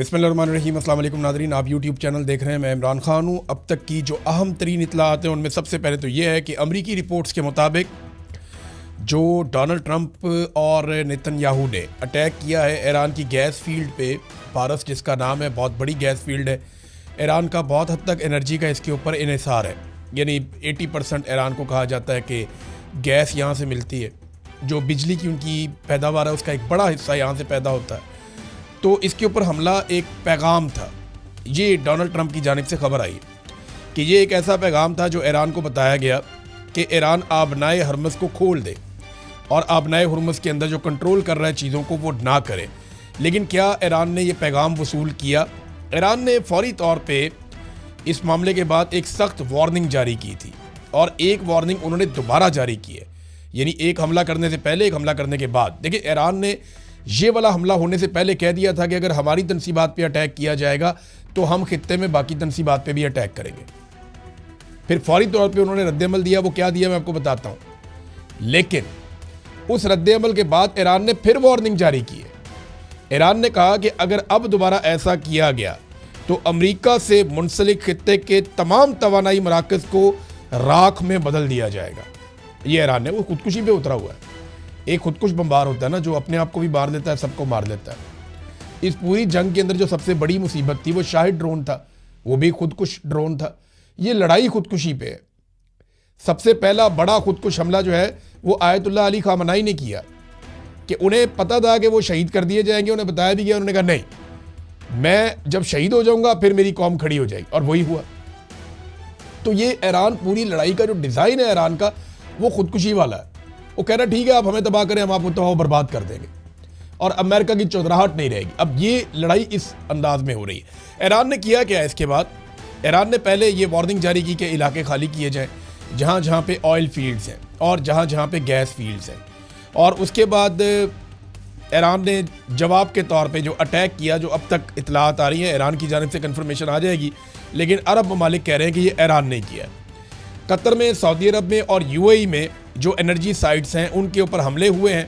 बिस्मिल्लाहिर्रहमानिर्रहीम। अस्सलाम वालेकुम नाज़रीन, आप यूट्यूब चैनल देख रहे हैं। मैं इमरान खान हूँ। अब तक की जो अहम तरीन इत्तलात हैं उनमें सबसे पहले तो ये है कि अमरीकी रिपोर्ट्स के मुताबिक जो डोनाल्ड ट्रंप और नेतन्याहू ने अटैक किया है ईरान की गैस फील्ड पे, पारस जिसका नाम है, बहुत बड़ी गैस फील्ड है। ईरान का बहुत हद तक एनर्जी का इसके ऊपर इन्हिसार है, यानी 80% ईरान को कहा जाता है कि गैस यहाँ से मिलती है। जो बिजली की उनकी पैदावार है उसका एक बड़ा हिस्सा यहाँ से पैदा होता है। तो इसके ऊपर हमला एक पैगाम था, ये डोनाल्ड ट्रंप की जानिब से खबर आई कि ये एक ऐसा पैगाम था जो ईरान को बताया गया कि ईरान आबनाए हरमज़ को खोल दे और आबनाए हरमज़ के अंदर जो कंट्रोल कर रहा है चीज़ों को वो ना करे। लेकिन क्या ईरान ने ये पैगाम वसूल किया? ईरान ने फौरी तौर पे इस मामले के बाद एक सख्त वार्निंग जारी की थी और एक वार्निंग उन्होंने दोबारा जारी की है, यानी एक हमला करने से पहले, एक हमला करने के बाद। देखिए, ईरान ने ये वाला हमला होने से पहले कह दिया था कि अगर हमारी तनसीबात पे अटैक किया जाएगा तो हम खित्ते में बाकी तनसीबात पे भी अटैक करेंगे। फिर फौरी तौर पे उन्होंने रद्द-ए-अमल दिया। वो क्या दिया मैं आपको बताता हूँ। लेकिन उस रद्द-ए-अमल के बाद ईरान ने फिर वार्निंग जारी की है। ईरान ने कहा कि अगर अब दोबारा ऐसा किया गया तो अमरीका से मुंसलिक खित्ते के तमाम तवानाई मराकज़ को राख में बदल दिया जाएगा। ये ईरान ने, वो खुदकुशी पे उतरा हुआ है। एक खुदकुश बम्बार होता है ना, जो अपने आप को भी मार देता है, सबको मार देता है। इस पूरी जंग के अंदर जो सबसे बड़ी मुसीबत थी वो शाहिद ड्रोन था, वो भी खुदकुश ड्रोन था। ये लड़ाई खुदकुशी पे है। सबसे पहला बड़ा खुदकुश हमला जो है वो आयतुल्लाह अली खामनाई ने किया कि उन्हें पता था कि वो शहीद कर दिए जाएंगे। उन्हें बताया भी गया, उन्होंने कहा नहीं, मैं जब शहीद हो जाऊंगा फिर मेरी कौम खड़ी हो जाएगी, और वही हुआ। तो ये ईरान, पूरी लड़ाई का जो डिज़ाइन है ईरान का, वो खुदकुशी वाला है। वो कह रहा ठीक है, आप हमें तबाह करें, हम आपको तबाह बर्बाद कर देंगे और अमेरिका की चौधराहट नहीं रहेगी। अब ये लड़ाई इस अंदाज में हो रही है। ईरान ने किया क्या? इसके बाद ईरान ने पहले ये वार्निंग जारी की कि इलाके खाली किए जाएं जहाँ जहाँ पे ऑयल फील्ड्स हैं और जहाँ जहाँ पे गैस फील्ड्स हैं। और उसके बाद ईरान ने जवाब के तौर पे जो अटैक किया, जो अब तक इतलात आ रही है, ईरान की जानिब से कन्फर्मेशन आ जाएगी, लेकिन अरब ममालिक कह रहे हैं कि ये ईरान ने किया। कतर में, सऊदी अरब में और यूएई में जो एनर्जी साइट्स हैं उनके ऊपर हमले हुए हैं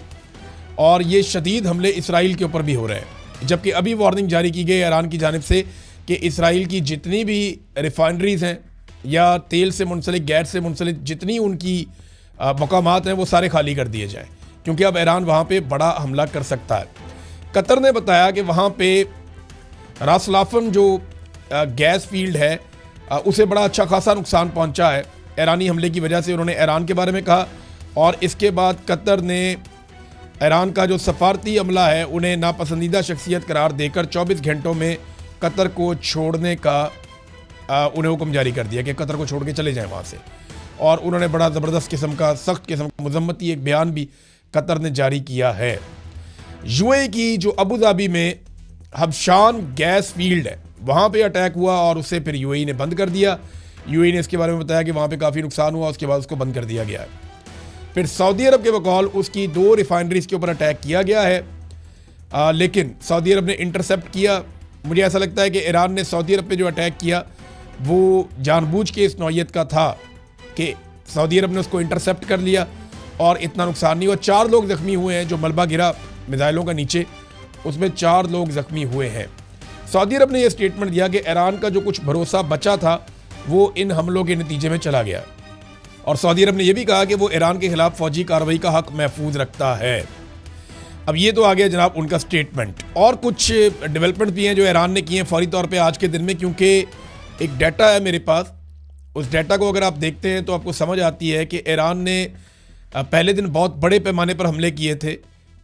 और ये शदीद हमले इसराइल के ऊपर भी हो रहे हैं। जबकि अभी वार्निंग जारी की गई ईरान की जानिब से कि इसराइल की जितनी भी रिफाइनरीज हैं या तेल से मुंसलिक, गैस से मुंसलिक जितनी उनकी मकामात हैं वो सारे खाली कर दिए जाएँ, क्योंकि अब ईरान वहाँ पे बड़ा हमला कर सकता है। कतर ने बताया कि वहाँ पे रास लाफन जो गैस फील्ड है उसे बड़ा अच्छा खासा नुकसान पहुँचा है ईरानी हमले की वजह से। उन्होंने ईरान के बारे में कहा और इसके बाद कतर ने ईरान का जो सफारती अमला है उन्हें नापसंदीदा शख्सियत करार देकर 24 घंटों में कतर को छोड़ने का उन्हें हुक्म जारी कर दिया कि कतर को छोड़ के चले जाएं वहाँ से। और उन्होंने बड़ा ज़बरदस्त किस्म का, सख्त किस्म का मज़म्मती एक बयान भी कतर ने जारी किया है। यूएई की जो अबू धाबी में हबशान गैस फील्ड है वहाँ पर अटैक हुआ और उसे फिर यूएई ने बंद कर दिया। यूएई ने इसके बारे में बताया कि वहाँ पे काफ़ी नुकसान हुआ, उसके बाद उसको बंद कर दिया गया है। फिर सऊदी अरब के बकौल उसकी 2 रिफाइनरीज के ऊपर अटैक किया गया है, लेकिन सऊदी अरब ने इंटरसेप्ट किया। मुझे ऐसा लगता है कि ईरान ने सऊदी अरब पे जो अटैक किया वो जानबूझ के इस नौइयत का था कि सऊदी अरब ने उसको इंटरसेप्ट कर लिया और इतना नुकसान नहीं हुआ। 4 लोग ज़ख्मी हुए हैं, जो मलबा गिरा मिसाइलों का नीचे, उसमें 4 लोग ज़ख्मी हुए हैं। सऊदी अरब ने यह स्टेटमेंट दिया कि ईरान का जो कुछ भरोसा बचा था वो इन हमलों के नतीजे में चला गया। और सऊदी अरब ने यह भी कहा कि वो ईरान के खिलाफ फौजी कार्रवाई का हक महफूज रखता है। अब ये तो आ गया जनाब उनका स्टेटमेंट। और कुछ डेवलपमेंट भी हैं जो ईरान ने किए हैं फौरी तौर पे आज के दिन में, क्योंकि एक डाटा है मेरे पास। उस डाटा को अगर आप देखते हैं तो आपको समझ आती है कि ईरान ने पहले दिन बहुत बड़े पैमाने पर हमले किए थे,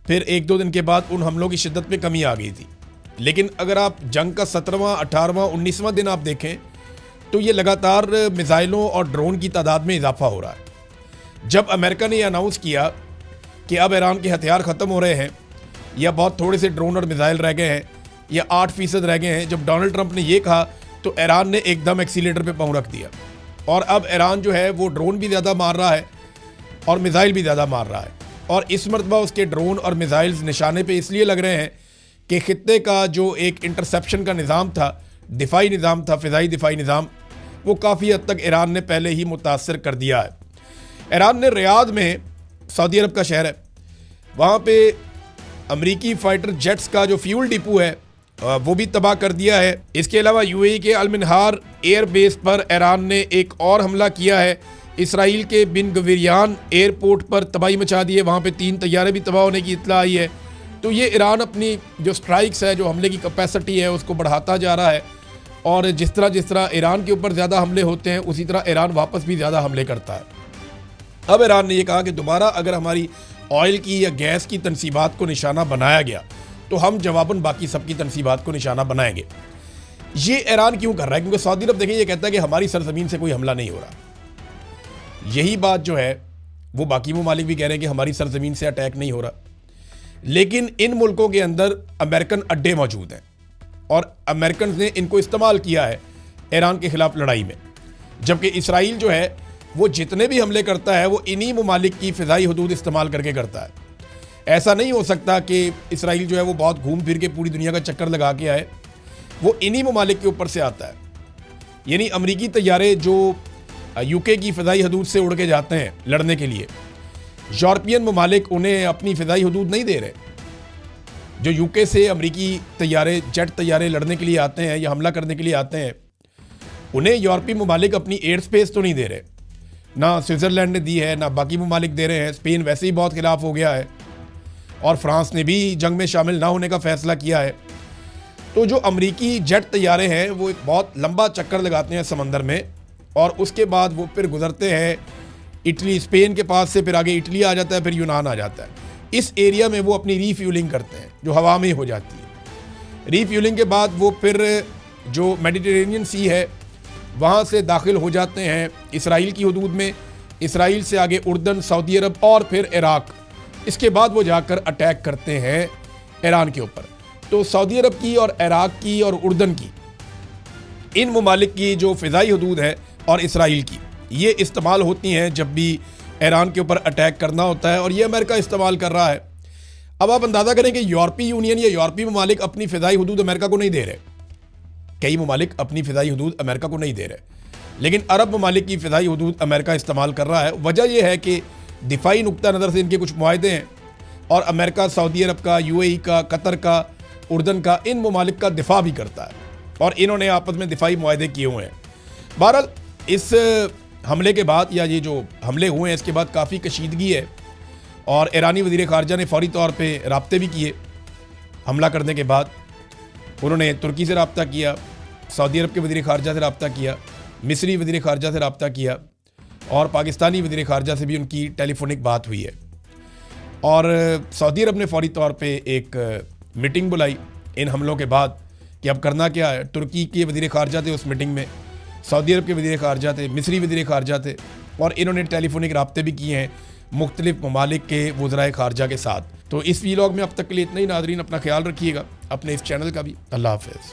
फिर 1-2 दिन के बाद उन हमलों की शिद्दत में कमी आ गई थी। लेकिन अगर आप जंग का 17वां, 18वां, 19वां दिन आप देखें तो ये लगातार मिसाइलों और ड्रोन की तादाद में इजाफा हो रहा है। जब अमेरिका ने यह अनाउंस किया कि अब ईरान के हथियार ख़त्म हो रहे हैं या बहुत थोड़े से ड्रोन और मिसाइल रह गए हैं या 8% रह गए हैं, जब डोनाल्ड ट्रंप ने यह कहा तो ईरान ने एकदम एक्सीलेटर पे पाँव रख दिया और अब ईरान जो है वो ड्रोन भी ज़्यादा मार रहा है और मिसाइल भी ज़्यादा मार रहा है। और इस मरतबा उसके ड्रोन और मिसाइल्स निशाने पर इसलिए लग रहे हैं कि खित्ते का जो एक इंटरसेप्शन का निज़ाम था, दिफाई निज़ाम था, फ़िज़ाई दिफाई निज़ाम, वो काफ़ी हद तक ईरान ने पहले ही मुतासर कर दिया है। ईरान ने रियाद में, सऊदी अरब का शहर है, वहाँ पे अमरीकी फाइटर जेट्स का जो फ्यूल डिपो है वो भी तबाह कर दिया है। इसके अलावा यूएई के अल-मिनहार एयर बेस पर ईरान ने एक और हमला किया है। इसराइल के बिन गवीरियान एयरपोर्ट पर तबाही मचा दी है, वहाँ पे 3 तैयारे भी तबाह होने की इत्तला आई है। तो ये ईरान अपनी जो स्ट्राइक्स है, जो हमले की कैपेसिटी है, उसको बढ़ाता जा रहा है। और जिस तरह ईरान के ऊपर ज़्यादा हमले होते हैं, उसी तरह ईरान वापस भी ज़्यादा हमले करता है। अब ईरान ने यह कहा कि दोबारा अगर हमारी ऑयल की या गैस की तनसीबात को निशाना बनाया गया तो हम जवाबन बाकी सबकी तनसीबात को निशाना बनाएंगे। ये ईरान क्यों कर रहा है? क्योंकि सऊदी अरब देखिए ये कहता है कि हमारी सरजमीन से कोई हमला नहीं हो रहा। यही बात जो है वो बाकी ममालिक भी कह रहे हैं कि हमारी सरजमीन से अटैक नहीं हो रहा। लेकिन इन मुल्कों के अंदर अमेरिकन अड्डे मौजूद हैं और अमेरिकन ने इनको इस्तेमाल किया है ईरान के खिलाफ लड़ाई में। जबकि इसराइल जो है वो जितने भी हमले करता है वो इन्हीं ममालिक की फ़िज़ाई हदूद इस्तेमाल करके करता है। ऐसा नहीं हो सकता कि इसराइल जो है वो बहुत घूम फिर के पूरी दुनिया का चक्कर लगा के आए, वो इन्हीं ममालिक के ऊपर से आता है। यानी अमरीकी तैयारे जो यूके की फ़िज़ाई हदूद से उड़ के जाते हैं लड़ने के लिए, यूरोपियन ममालिक उन्हें अपनी फ़िज़ाई हदूद नहीं दे रहे। जो यूके से अमरीकी तैयारे, जेट तैयारे लड़ने के लिए आते हैं या हमला करने के लिए आते हैं, उन्हें यूरोपीय ममालिक अपनी एयर स्पेस तो नहीं दे रहे। ना स्विट्ज़रलैंड ने दी है, ना बाकी ममालिक दे रहे हैं। स्पेन वैसे ही बहुत खिलाफ हो गया है और फ्रांस ने भी जंग में शामिल ना होने का फ़ैसला किया है। तो जो अमरीकी जेट तैयारे हैं वो एक बहुत लंबा चक्कर लगाते हैं समंदर में और उसके बाद वो फिर गुजरते हैं इटली, स्पेन के पास से फिर आगे इटली आ जाता है, फिर यूनान आ जाता है। इस एरिया में वो अपनी रीफ्यूलिंग करते हैं जो हवा में हो जाती है। रीफ्यूलिंग के बाद वो फिर जो मेडिटेरेनियन सी है वहाँ से दाखिल हो जाते हैं इसराइल की हदूद में। इसराइल से आगे उर्दन, सऊदी अरब और फिर इराक। इसके बाद वो जाकर अटैक करते हैं ईरान के ऊपर। तो सऊदी अरब की और इराक की और उर्दन की, इन ममालिक की जो फ़िज़ाई हदूद है और इसराइल की, ये इस्तेमाल होती हैं जब भी ईरान के ऊपर अटैक करना होता है और ये अमेरिका इस्तेमाल कर रहा है। अब आप अंदाज़ा करें कि यूरोपीय यूनियन या यूरोपीय ममालिक अपनी फ़िज़ाई हदूद अमेरिका को नहीं दे रहे। कई ममालिक अपनी फ़िज़ाई हदूद अमेरिका को नहीं दे रहे, लेकिन अरब ममालिक की फ़िज़ाई हदूद अमेरिका इस्तेमाल कर रहा है। वजह यह है कि दिफाई नुक्ता नज़र से इनके कुछ मुआहदे हैं और अमेरिका सऊदी अरब का, यूएई का, कतर का, उर्दन का, इन ममालिक का दिफा भी करता है और इन्होंने आपस में दिफाई मुआहदे किए हुए हैं। बहरहाल इस हमले के बाद, या ये जो हमले हुए हैं इसके बाद काफ़ी कशीदगी है और ईरानी वज़ीर ख़ारजा ने फ़ौरी तौर पर राब्ते भी किए। हमला करने के बाद उन्होंने तुर्की से रब्ता किया, सऊदी अरब के वज़ीर ख़ारजा से रब्ता किया, मिस्री वज़ीर ख़ारजा से रब्ता किया और पाकिस्तानी वज़ीर ख़ारजा से भी उनकी टेलीफोनिक बात हुई है। और सऊदी अरब ने फ़ौरी तौर पे एक मीटिंग बुलाई इन हमलों के बाद कि अब करना क्या है। तुर्की के वज़ीर ख़ारजा थे उस मीटिंग में, सऊदी अरब के वज़ीर ख़ारजा थे, मिस्री वज़ीर ख़ारजा थे और इन्होंने टेलीफोनिक रब्ते भी किए हैं मुख्तलिफ़ ममालिक के वज़राए ख़ारजा के साथ। तो इस वीलॉग में अब तक के लिए इतना ही। नाज़रीन, अपना ख्याल रखिएगा, अपने इस चैनल का भी। अल्लाह हाफ़िज़।